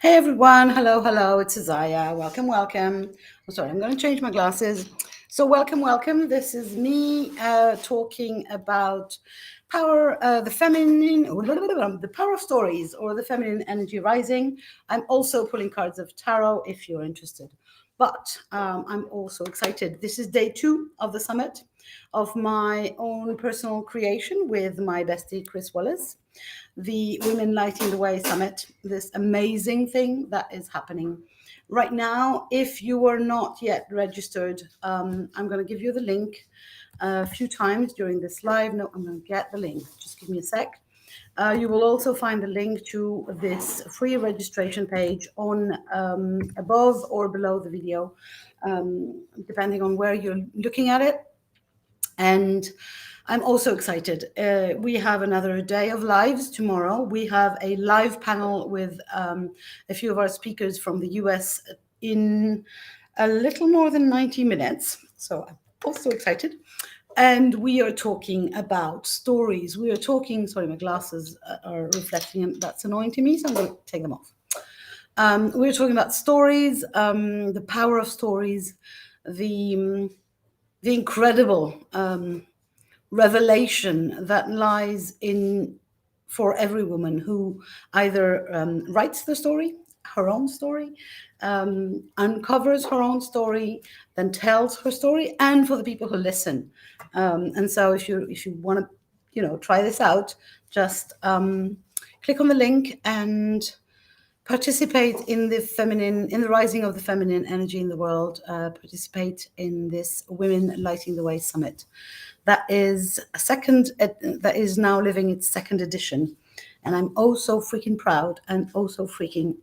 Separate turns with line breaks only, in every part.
Hey everyone, hello, it's Azaya. Welcome. I'm sorry, I'm going to change my glasses. So, welcome. This is me talking about power, the feminine, the power of stories or the feminine energy rising. I'm also pulling cards of tarot if you're interested. But I'm also excited. This is day 2 of the summit of my own personal creation with my bestie, Chris Wallace, the Women Lighting the Way Summit, this amazing thing that is happening right now. If you are not yet registered, I'm going to give you the link a few times during this live. No, I'm going to get the link. Just give me a sec. You will also find the link to this free registration page on above or below the video, depending on where you're looking at it. And I'm also excited. We have another day of lives tomorrow. We have a live panel with a few of our speakers from the US in a little more than 90 minutes. So I'm also excited. And we are talking about stories. We are talking, sorry, my glasses are reflecting, and that's annoying to me, so I'm going to take them off. We're talking about stories, the power of stories, the incredible revelation that lies in for every woman who either writes the story, her own story, uncovers her own story, then tells her story, and for the people who listen. And so, if you want to, try this out, just click on the link and participate in the rising of the feminine energy in the world. Participate in this Women Lighting the Way Summit. That is that is now living its second edition. And I'm also freaking proud and also freaking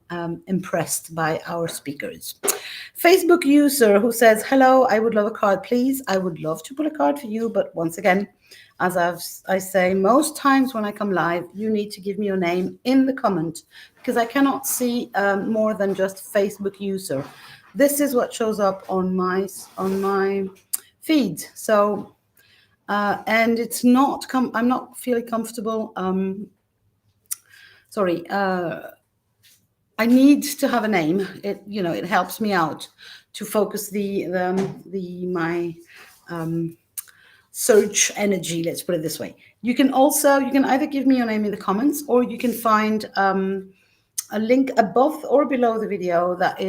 impressed by our speakers. Facebook user who says, hello, I would love a card, please. I would love to pull a card for you. But once again, as I say most times when I come live, you need to give me your name in the comment because I cannot see more than just Facebook user. This is what shows up on my feed. So, and it's not, I'm not feeling comfortable. Sorry. I need to have a name. It helps me out to focus my search energy. Let's put it this way. You can either give me your name in the comments, or you can find a link above or below the video that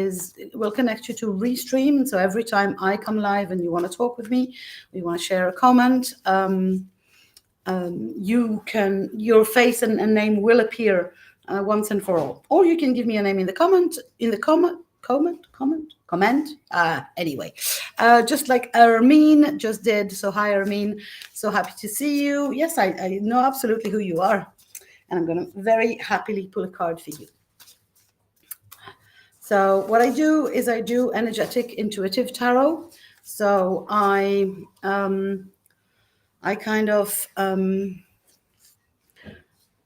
will connect you to Restream. And so every time I come live and you want to talk with me, you want to share a comment, your face and name will appear once and for all. Or you can give me a name in the comment. Anyway, just like Armin just did. So hi, Armin. So happy to see you. Yes, I know absolutely who you are. And I'm going to very happily pull a card for you. So what I do is I do energetic intuitive tarot. So I kind of...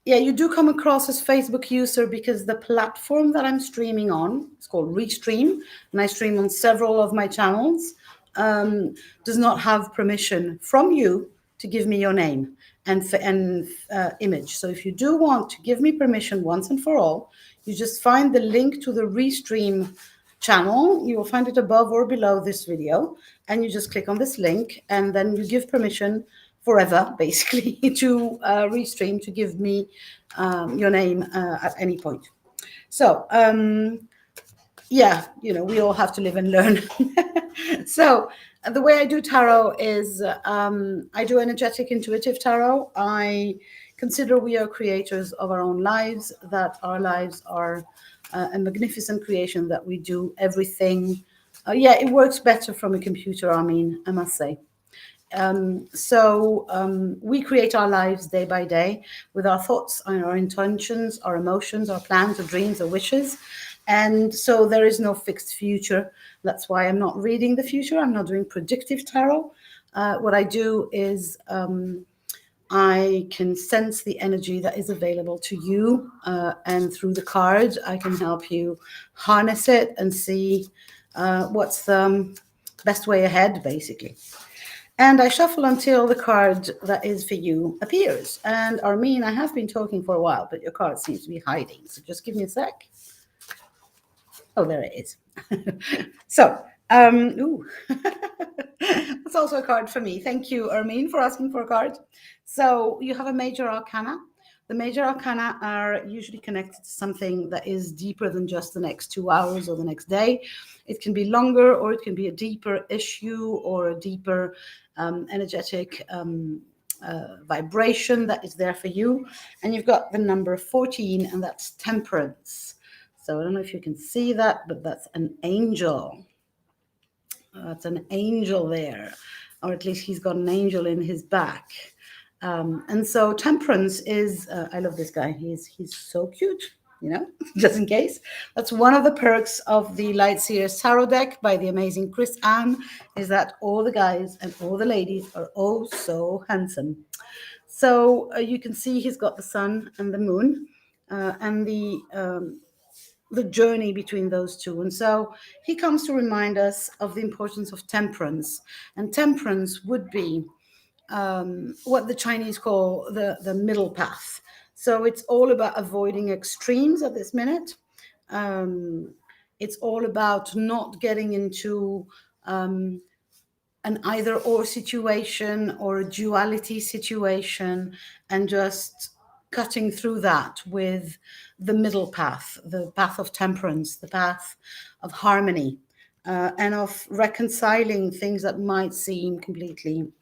you do come across as Facebook user because the platform that I'm streaming on, it's called Restream, and I stream on several of my channels, does not have permission from you to give me your name and image. So if you do want to give me permission once and for all, you just find the link to the Restream channel. You will find it above or below this video, and you just click on this link, and then you give permission forever, basically, to Restream to give me your name at any point. So, we all have to live and learn. So, the way I do tarot is I do energetic intuitive tarot. I consider we are creators of our own lives, that our lives are a magnificent creation, that we do everything. It works better from a computer, I must say. We create our lives day by day with our thoughts and our intentions, our emotions, our plans, our dreams, our wishes. And so there is no fixed future. That's why I'm not reading the future. I'm not doing predictive tarot. What I do is I can sense the energy that is available to you, and through the cards, I can help you harness it and see what's the best way ahead, basically. And I shuffle until the card that is for you appears. And Armin, I have been talking for a while, but your card seems to be hiding. So just give me a sec. Oh, there it is. So, ooh, that's also a card for me. Thank you, Ermine, for asking for a card. So you have a major arcana. The major arcana are usually connected to something that is deeper than just the next 2 hours or the next day. It can be longer, or it can be a deeper issue or a deeper energetic vibration that is there for you. And you've got the number 14, and that's temperance. So I don't know if you can see that, but that's an angel. That's an angel there, or at least he's got an angel in his back. And so temperance is, I love this guy. He's so cute, you know, just in case. That's one of the perks of the Light Seers Tarot deck by the amazing Chris Ann, is that all the guys and all the ladies are oh so handsome. So you can see he's got the sun and the moon, and the journey between those two. And so he comes to remind us of the importance of temperance. And temperance would be what the Chinese call the middle path. So it's all about avoiding extremes at this minute. Um, it's all about not getting into an either or situation or a duality situation, and just cutting through that with the middle path, the path of temperance, the path of harmony, and of reconciling things that might seem completely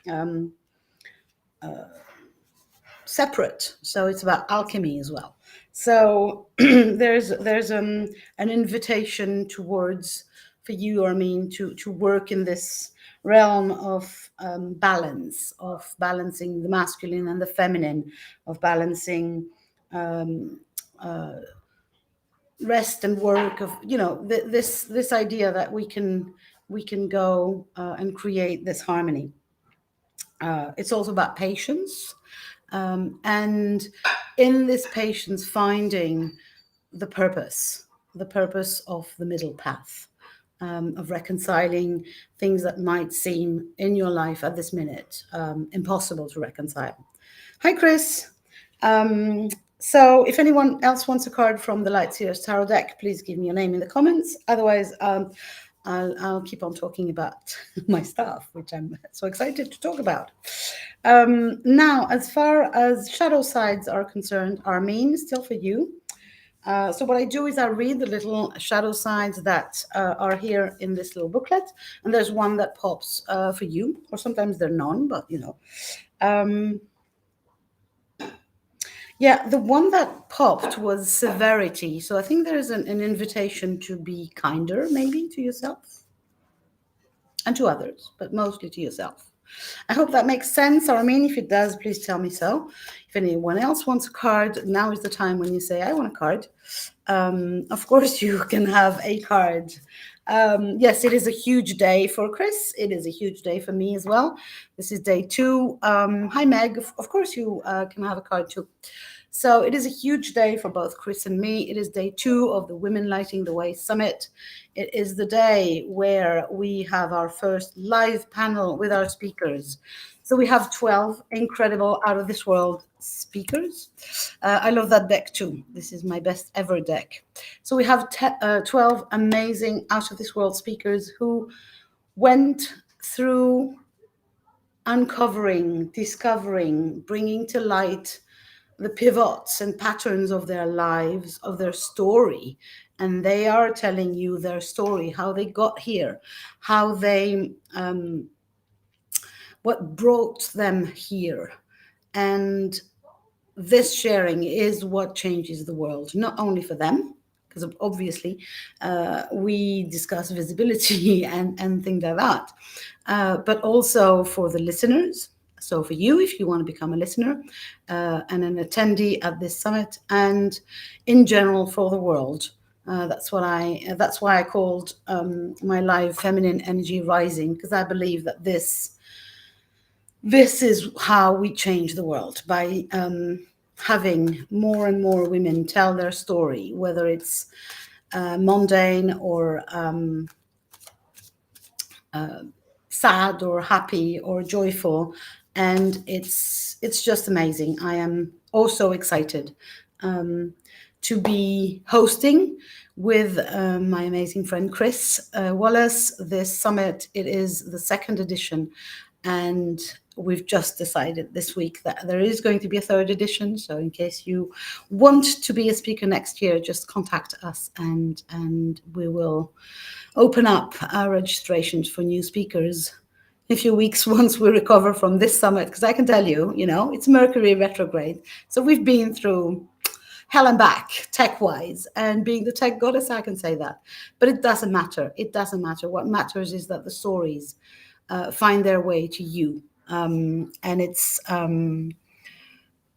separate. So it's about alchemy as well. So there's an invitation towards, for you, I mean, to work in this realm of balance, of balancing the masculine and the feminine, of balancing rest and work, of, you know, this idea that we can go and create this harmony. It's also about patience, and in this patience, finding the purpose of the middle path, of reconciling things that might seem in your life at this minute impossible to reconcile. Hi, Chris. So if anyone else wants a card from the Light Seers Tarot deck, please give me your name in the comments. Otherwise, I'll keep on talking about my stuff, which I'm so excited to talk about. Now, as far as shadow sides are concerned, Armin, still for you. So what I do is I read the little shadow sides that are here in this little booklet, and there's one that pops for you, or sometimes they're none, but you know. Yeah, the one that popped was severity. So I think there's an invitation to be kinder, maybe, to yourself and to others, but mostly to yourself. I hope that makes sense. Or I mean, if it does, please tell me so. If anyone else wants a card, now is the time when you say, I want a card. Of course, you can have a card. Yes, it is a huge day for Chris. It is a huge day for me as well. This is day 2. Hi, Meg. Of course, you can have a card too. So it is a huge day for both Chris and me. It is day 2 of the Women Lighting the Way Summit. It is the day where we have our first live panel with our speakers. So we have 12 incredible, out of this world speakers. I love that deck too. This is my best ever deck. So we have 12 amazing, out of this world speakers who went through uncovering, discovering, bringing to light the pivots and patterns of their lives, of their story. And they are telling you their story, how they got here, how they, what brought them here. And this sharing is what changes the world, not only for them, because obviously we discuss visibility and things like that, but also for the listeners. So for you, if you want to become a listener and an attendee at this summit, and in general for the world, that's why I called my live Feminine Energy Rising, because I believe that this is how we change the world, by having more and more women tell their story, whether it's mundane or sad or happy or joyful. And it's just amazing. I am also excited to be hosting with my amazing friend Chris Wallace this summit. It is the second edition, and we've just decided this week that there is going to be a third edition. So in case you want to be a speaker next year, just contact us, and we will open up our registrations for new speakers in a few weeks once we recover from this summit. Because I can tell you, it's Mercury retrograde. So we've been through hell and back tech-wise, and being the tech goddess, I can say that. But it doesn't matter. It doesn't matter. What matters is that the stories find their way to you. And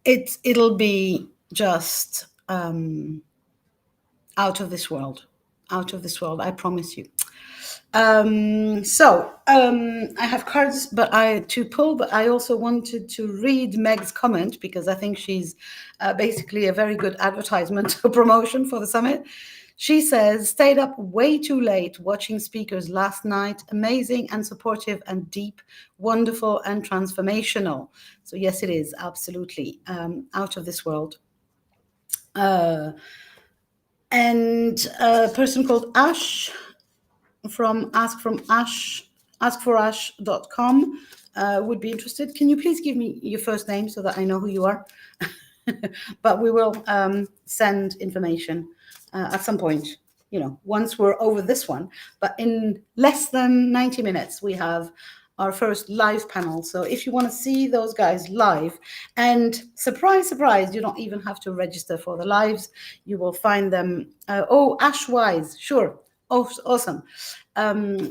it'll be just out of this world, I promise you. I have cards to pull, but I also wanted to read Meg's comment because I think she's basically a very good advertisement or promotion for the summit. She says, stayed up way too late watching speakers last night. Amazing and supportive and deep, wonderful and transformational. So yes, it is absolutely out of this world. And a person called Ash from askforash.com would be interested. Can you please give me your first name so that I know who you are? But we will send information at some point, once we're over this one. But in less than 90 minutes, we have our first live panel. So if you want to see those guys live, and surprise, surprise, you don't even have to register for the lives. You will find them. Ash Wise, sure. Oh, awesome.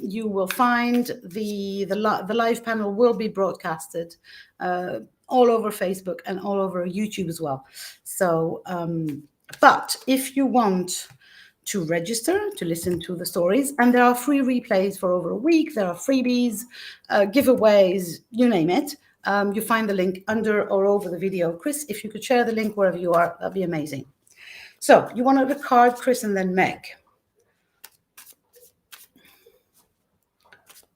You will find the live panel will be broadcasted all over Facebook and all over YouTube as well. So, but if you want to register to listen to the stories, and there are free replays for over a week, there are freebies, giveaways, you name it. You find the link under or over the video. Chris, if you could share the link wherever you are, that'd be amazing. So you wanted a card, Chris, and then Meg.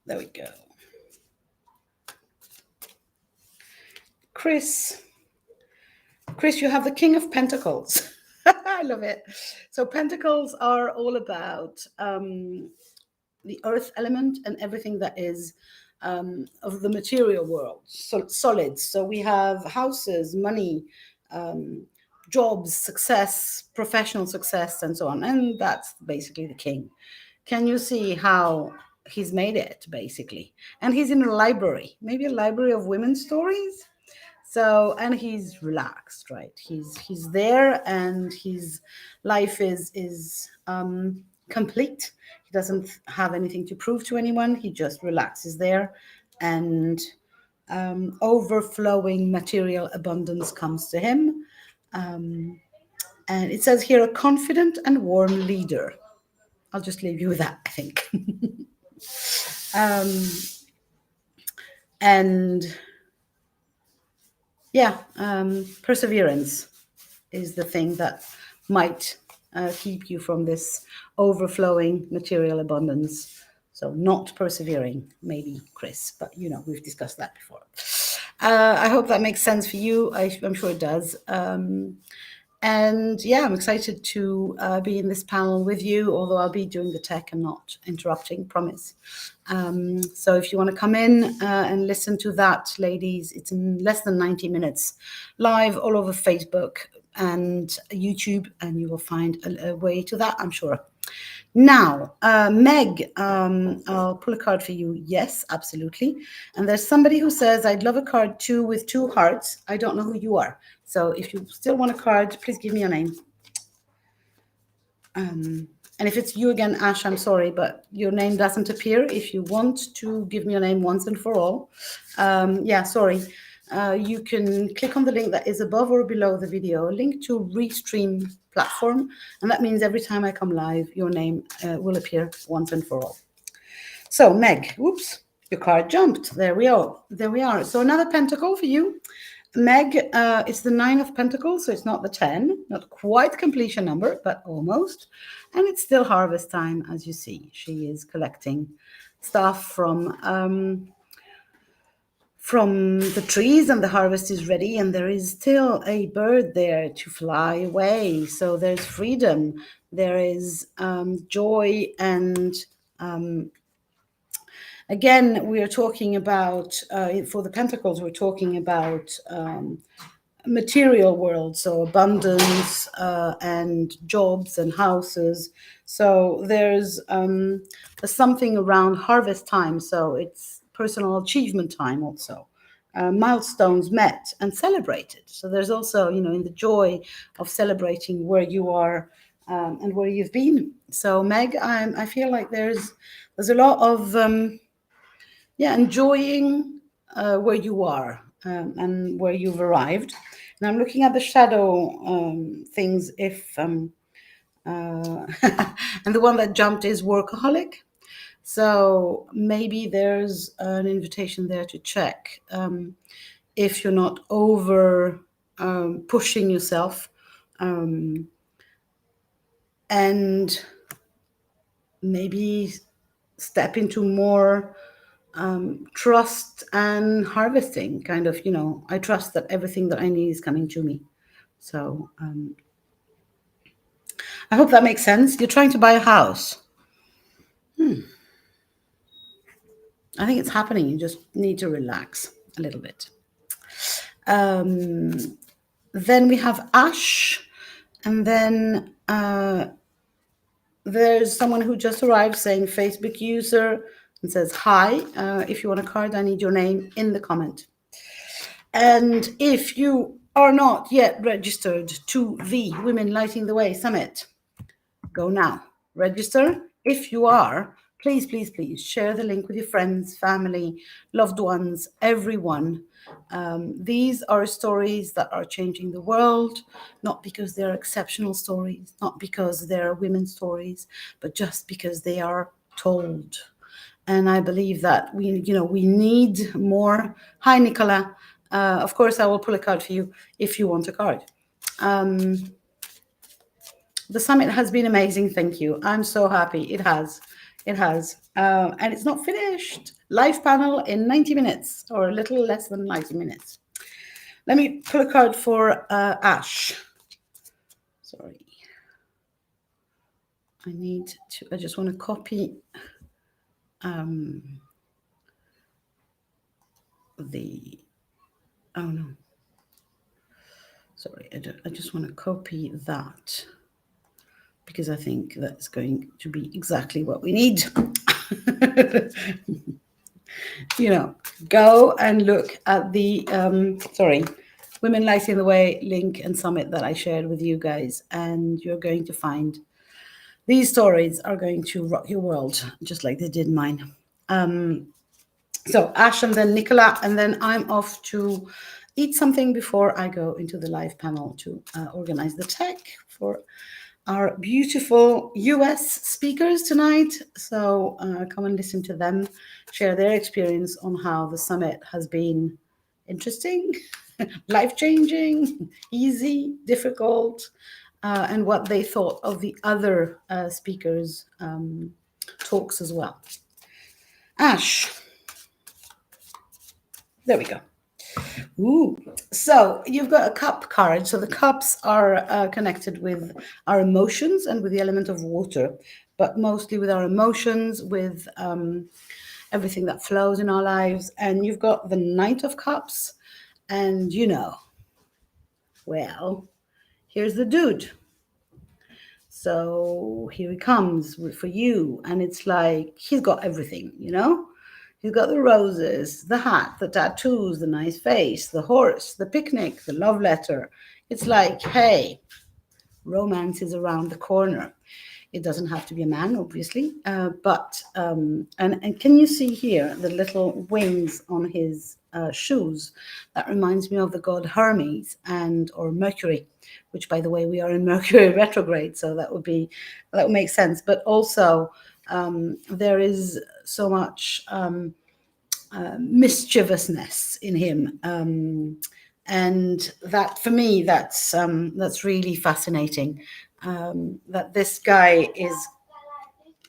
There we go. Chris, you have the King of Pentacles. I love it. So Pentacles are all about the earth element and everything that is of the material world, so solids. So we have houses, money, jobs, success, professional success, and so on. And that's basically the king. Can you see how he's made it, basically? And he's in a library, maybe a library of women's stories. So, and he's relaxed, right? He's there, and his life is complete. He doesn't have anything to prove to anyone. He just relaxes there, and overflowing material abundance comes to him. And it says here, a confident and warm leader. I'll just leave you with that, I think. And yeah, perseverance is the thing that might keep you from this overflowing material abundance. So not persevering, maybe, Chris, but we've discussed that before. I hope that makes sense for you. I'm sure it does. And yeah, I'm excited to be in this panel with you, although I'll be doing the tech and not interrupting, promise. So if you want to come in and listen to that, ladies, it's in less than 90 minutes live all over Facebook and YouTube, and you will find a way to that, I'm sure. Now, Meg, I'll pull a card for you. Yes, absolutely. And there's somebody who says, I'd love a card too with 2 hearts. I don't know who you are. So if you still want a card, please give me your name. And if it's you again, Ash, I'm sorry, but your name doesn't appear. If you want to give me your name once and for all, yeah, sorry. You can click on the link that is above or below the video, a link to Restream platform. And that means every time I come live, your name will appear once and for all. So Meg, whoops, your card jumped. There we are. So another pentacle for you. Meg, it's the 9 of Pentacles, so it's not the 10, not quite completion number, but almost. And it's still harvest time, as you see. She is collecting stuff from from the trees, and the harvest is ready, and there is still a bird there to fly away. So there's freedom, there is joy, and again, we are talking about, for the Pentacles, we're talking about material world, so abundance and jobs and houses. So there's something around harvest time, so it's personal achievement time also. Milestones met and celebrated. So there's also, in the joy of celebrating where you are and where you've been. So Meg, I feel like there's a lot of enjoying where you are and where you've arrived. And I'm looking at the shadow things. If and the one that jumped is workaholic. So maybe there's an invitation there to check if you're not over pushing yourself, and maybe step into more trust and harvesting, kind of, I trust that everything that I need is coming to me. So I hope that makes sense. You're trying to buy a house. I think it's happening. You just need to relax a little bit. Then we have Ash, and then there's someone who just arrived saying Facebook user, and says hi. If you want a card, I need your name in the comment. And if you are not yet registered to the Women Lighting the Way Summit, go now. Register. If you are, please, please, please share the link with your friends, family, loved ones, everyone. These are stories that are changing the world, not because they're exceptional stories, not because they're women's stories, but just because they are told. And I believe that we need more. Hi, Nicola. Of course, I will pull a card for you if you want a card. The summit has been amazing. Thank you. I'm so happy. It has. And it's not finished. Live panel in 90 minutes, or a little less than 90 minutes. Let me pull a card for Ash. Sorry. I just want to copy oh no. Sorry, I just want to copy that, because I think that's going to be exactly what we need. Go and look at the Women Lighting the Way link and summit that I shared with you guys, and you're going to find these stories are going to rock your world, just like they did mine. So Ash, and then Nicola, and then I'm off to eat something before I go into the live panel to organize the tech for our beautiful US speakers tonight. So come and listen to them share their experience on how the summit has been interesting, life-changing, easy, difficult, and what they thought of the other speakers' talks as well. Ash. There we go. Ooh. So you've got a cup card. So the cups are connected with our emotions and with the element of water, but mostly with our emotions, with everything that flows in our lives. And you've got the Knight of Cups, and well, here's the dude. So here he comes for you, and it's like he's got everything, He's got the roses, the hat, the tattoos, the nice face, the horse, the picnic, the love letter. It's like, hey, romance is around the corner. It doesn't have to be a man, obviously, but and can you see here the little wings on his shoes? That reminds me of the god Hermes or Mercury, which, by the way, we are in Mercury retrograde, so that would make sense. But also, there is so much mischievousness in him, and that, for me, that's really fascinating. That this guy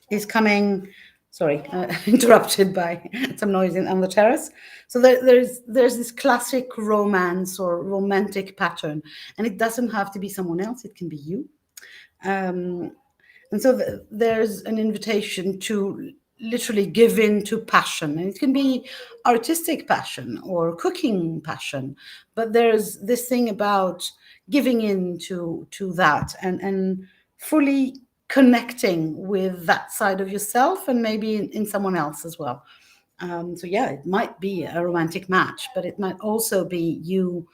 is coming Sorry, interrupted by some noise on the terrace. So there's this classic romance or romantic pattern, and it doesn't have to be someone else. It can be you. Um, and so there's an invitation to literally give in to passion. And it can be artistic passion or cooking passion, but there's this thing about giving in to that and fully connecting with that side of yourself and maybe in someone else as well. So yeah, it might be a romantic match, but it might also be you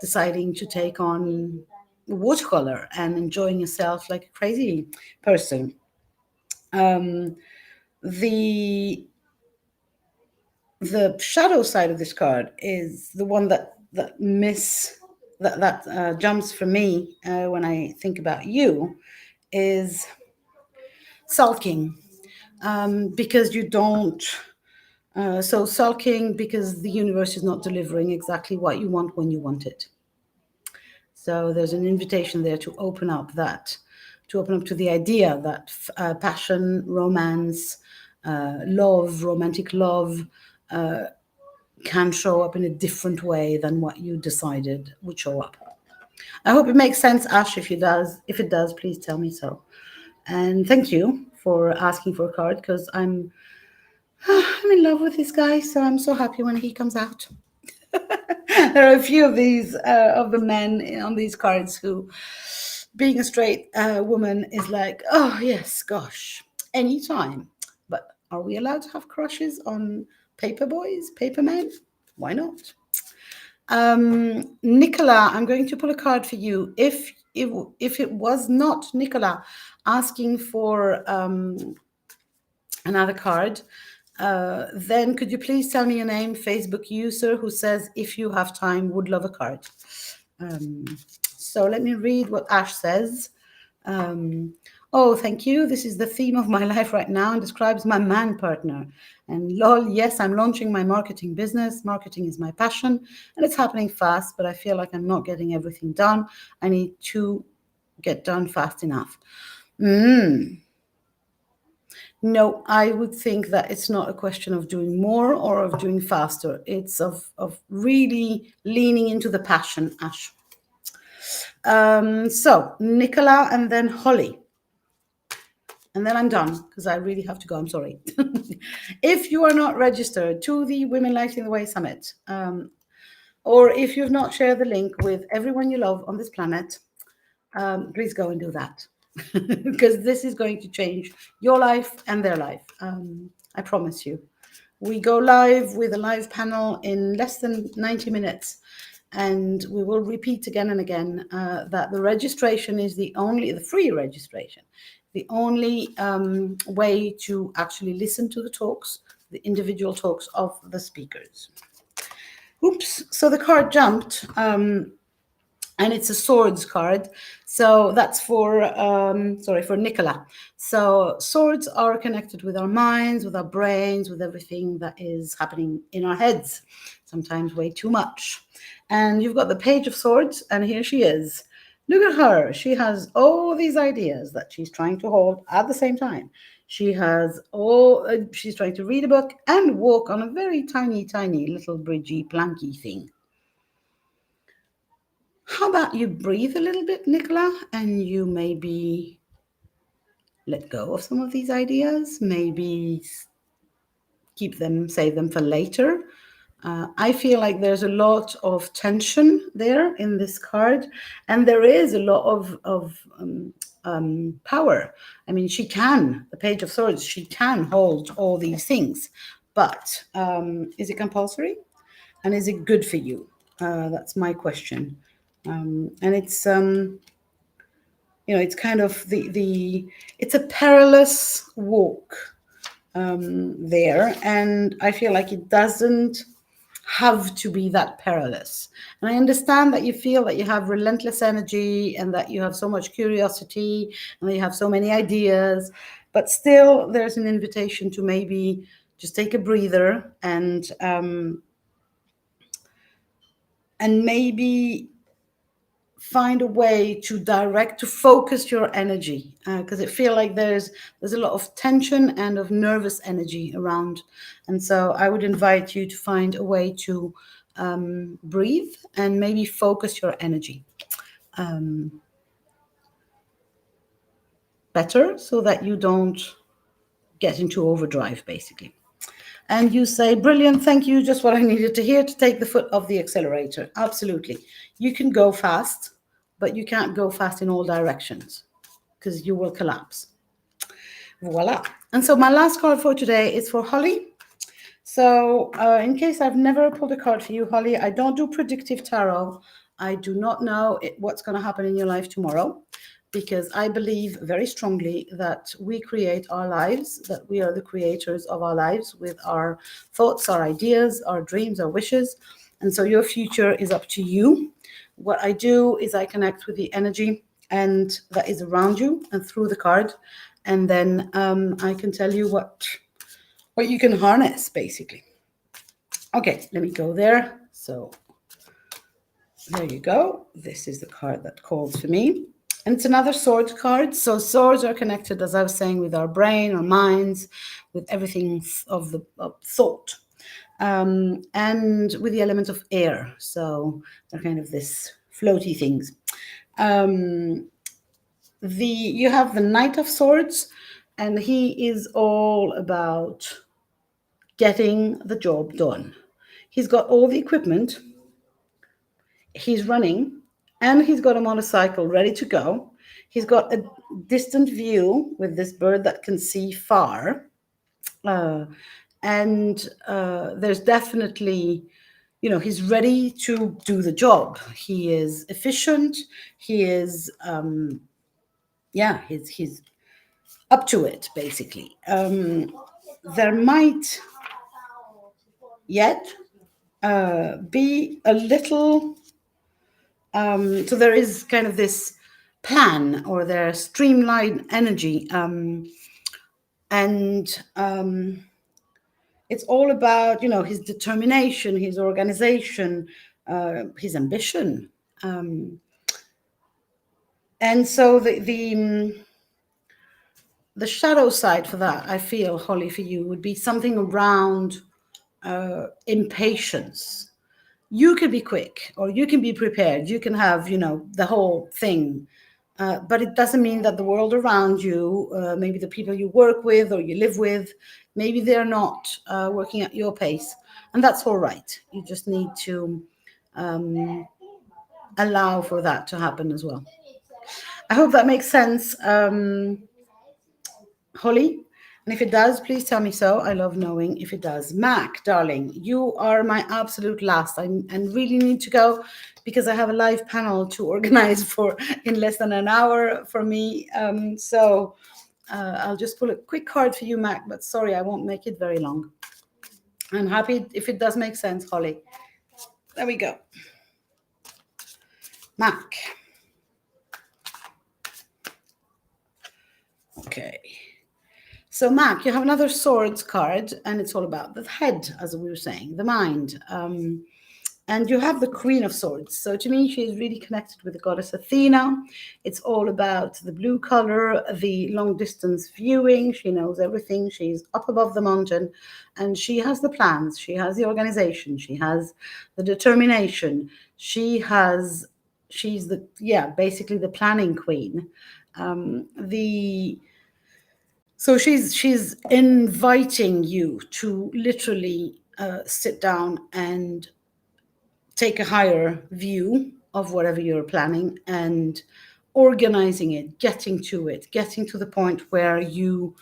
deciding to take on watercolor and enjoying yourself like a crazy person. Um, the the shadow side of this card is the one that jumps for me when I think about you is sulking, because you don't. So sulking because the universe is not delivering exactly what you want when you want it. So there's an invitation there to open up to open up to the idea that passion, romance, love, romantic love, can show up in a different way than what you decided would show up. I hope it makes sense, Ash. If it does, please tell me so. And thank you for asking for a card because I'm in love with this guy, so I'm so happy when he comes out. There are a few of these of the men on these cards who, being a straight woman, is like, oh yes, gosh, anytime. But are we allowed to have crushes on paper boys, paper men? Why not? Nicola, I'm going to pull a card for you. If it was not Nicola asking for another card, then could you please tell me your name, Facebook user who says, if you have time, would love a card. Um, so let me read what Ash says. Oh, thank you. This is the theme of my life right now and describes my man partner. And lol, yes, I'm launching my marketing business. Marketing is my passion and it's happening fast, but I feel like I'm not getting everything done. I need to get done fast enough. No, I would think that it's not a question of doing more or of doing faster. It's of really leaning into the passion, Ash. So Nicola and then Holly. And then I'm done because I really have to go. I'm sorry. If you are not registered to the Women Lighting the Way Summit, or if you've not shared the link with everyone you love on this planet, please go and do that. Because this is going to change your life and their life. I promise you. We go live with a live panel in less than 90 minutes. And we will repeat again and again that the registration is the free registration, the only way to actually listen to the talks, the individual talks of the speakers. Oops, so the card jumped. And it's a swords card. So that's for Nicola. So swords are connected with our minds, with our brains, with everything that is happening in our heads, sometimes way too much. And you've got the Page of Swords, and here she is. Look at her. She has all these ideas that she's trying to hold at the same time. She's trying to read a book and walk on a very tiny, tiny little bridgey, planky thing. How about you breathe a little bit, Nicola, and you maybe let go of some of these ideas, maybe save them for later. I feel like there's a lot of tension there in this card, and there is a lot of power. I mean, the Page of Swords, she can hold all these things, but is it compulsory? And is it good for you? That's my question. And it's it's kind of it's a perilous walk there, and I feel like it doesn't have to be that perilous. And I understand that you feel that you have relentless energy and that you have so much curiosity and that you have so many ideas, but still there's an invitation to maybe just take a breather and maybe find a way to direct, to focus your energy, because it feel like there's a lot of tension and of nervous energy around. And so I would invite you to find a way to breathe and maybe focus your energy better, so that you don't get into overdrive, basically. And you say, brilliant, thank you, just what I needed to hear, to take the foot off the accelerator. Absolutely. You can go fast, but you can't go fast in all directions, because you will collapse. Voila. And so my last card for today is for Holly. So in case I've never pulled a card for you, Holly, I don't do predictive tarot. I do not know what's going to happen in your life tomorrow, because I believe very strongly that we create our lives, that we are the creators of our lives with our thoughts, our ideas, our dreams, our wishes. And so your future is up to you. What I do is I connect with the energy and that is around you and through the card. And then I can tell you what you can harness, basically. Okay, let me go there. So there you go. This is the card that calls for me. And it's another sword card. So swords are connected, as I was saying, with our brain, our minds, with everything of thought, and with the element of air. So they're kind of this floaty things. You have the Knight of Swords, and he is all about getting the job done. He's got all the equipment, he's running, and he's got a motorcycle ready to go. He's got a distant view with this bird that can see far. And there's definitely, he's ready to do the job. He is efficient. He is, he's up to it, basically. There might yet be a little, so there is kind of this plan, or their streamlined energy, and it's all about, his determination, his organization, his ambition. And so the shadow side for that, I feel, Holly, for you would be something around impatience. You can be quick, or you can be prepared. You can have, the whole thing. But it doesn't mean that the world around you, maybe the people you work with or you live with, maybe they're not working at your pace. And that's all right. You just need to allow for that to happen as well. I hope that makes sense, Holly. And if it does, please tell me so. I love knowing if it does. Mac, darling, you are my absolute last. I really need to go, because I have a live panel to organize for in less than an hour for me. So I'll just pull a quick card for you, Mac, but sorry, I won't make it very long. I'm happy if it does make sense, Holly. There we go. Mac. Okay. So, Mac, you have another swords card, and it's all about the head, as we were saying, the mind. And you have the Queen of Swords. So to me, she is really connected with the goddess Athena. It's all about the blue color, the long distance viewing. She knows everything. She's up above the mountain, and she has the plans. She has the organization. She has the determination. She's basically the planning queen. So she's inviting you to literally sit down and take a higher view of whatever you're planning, and organizing it, getting to the point where you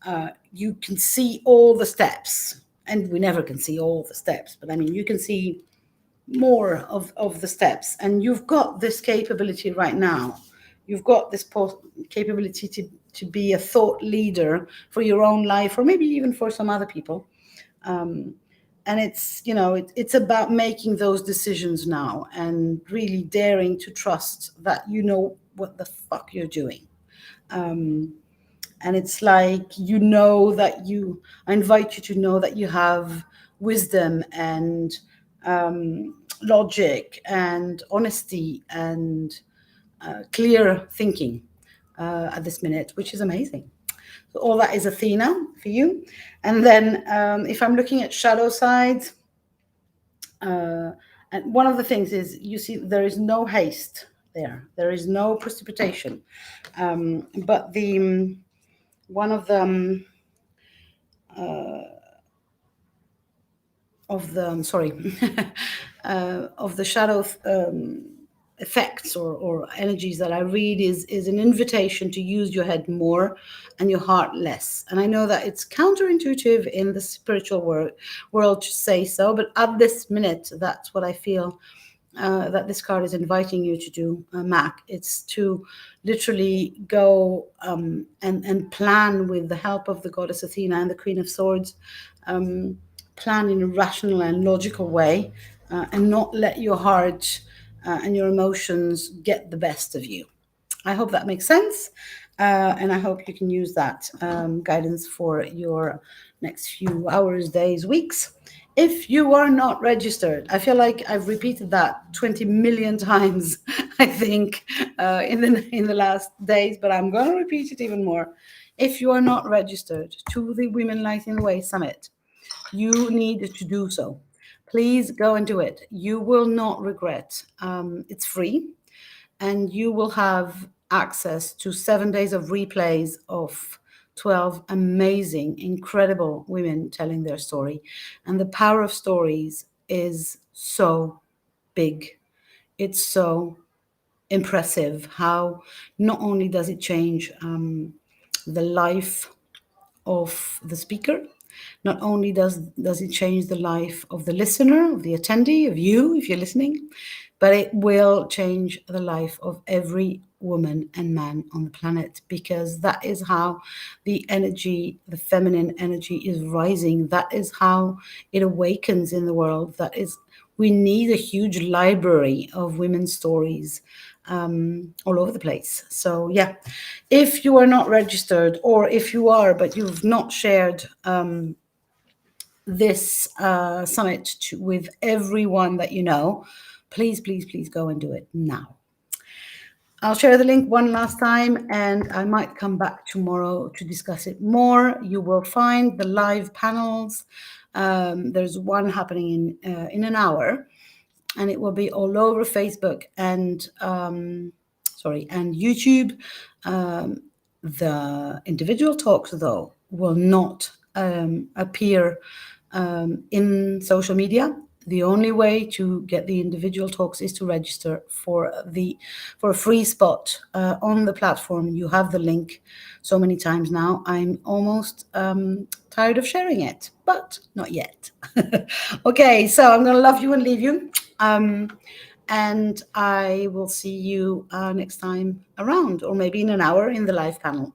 can see all the steps. And we never can see all the steps, but I mean, you can see more of the steps, and you've got this capability right now. You've got this capability to be a thought leader for your own life, or maybe even for some other people. And it's, it's about making those decisions now, and really daring to trust that you know what the fuck you're doing. And it's like, I invite you to know that you have wisdom and logic and honesty and clear thinking at this minute, which is amazing. So all that is Athena for you. And then if I'm looking at shadow sides, and one of the things is, you see, there is no haste there. There is no precipitation. But the one of the sorry of the shadow effects or energies that I read is an invitation to use your head more and your heart less. And I know that it's counterintuitive in the spiritual world to say so, but at this minute, that's what I feel that this card is inviting you to do, Mac. It's to literally go and plan with the help of the goddess Athena and the Queen of Swords, plan in a rational and logical way, and not let your heart and your emotions get the best of you. I hope that makes sense. And I hope you can use that guidance for your next few hours, days, weeks. If you are not registered, I feel like I've repeated that 20 million times, I think, in the last days, but I'm going to repeat it even more. If you are not registered to the Women Lighting the Way Summit, you need to do so. Please go and do it. You will not regret. It's free, and you will have access to 7 days of replays of 12 amazing, incredible women telling their story. And the power of stories is so big. It's so impressive how not only does it change the life of the speaker, not only does it change the life of the listener, of the attendee, of you, if you're listening, but it will change the life of every woman and man on the planet, because that is how the energy, the feminine energy, is rising. That is how it awakens in the world. That is, we need a huge library of women's stories all over the place. So yeah, if you are not registered, or if you are but you've not shared this summit with everyone that you know, please, please, please go and do it now. I'll share the link one last time, and I might come back tomorrow to discuss it more. You will find the live panels. There's one happening in an hour, and it will be all over Facebook and and YouTube. The individual talks, though, will not appear in social media. The only way to get the individual talks is to register for a free spot on the platform. You have the link so many times now. I'm almost tired of sharing it, but not yet. Okay, so I'm going to love you and leave you. And I will see you next time around, or maybe in an hour in the live panel.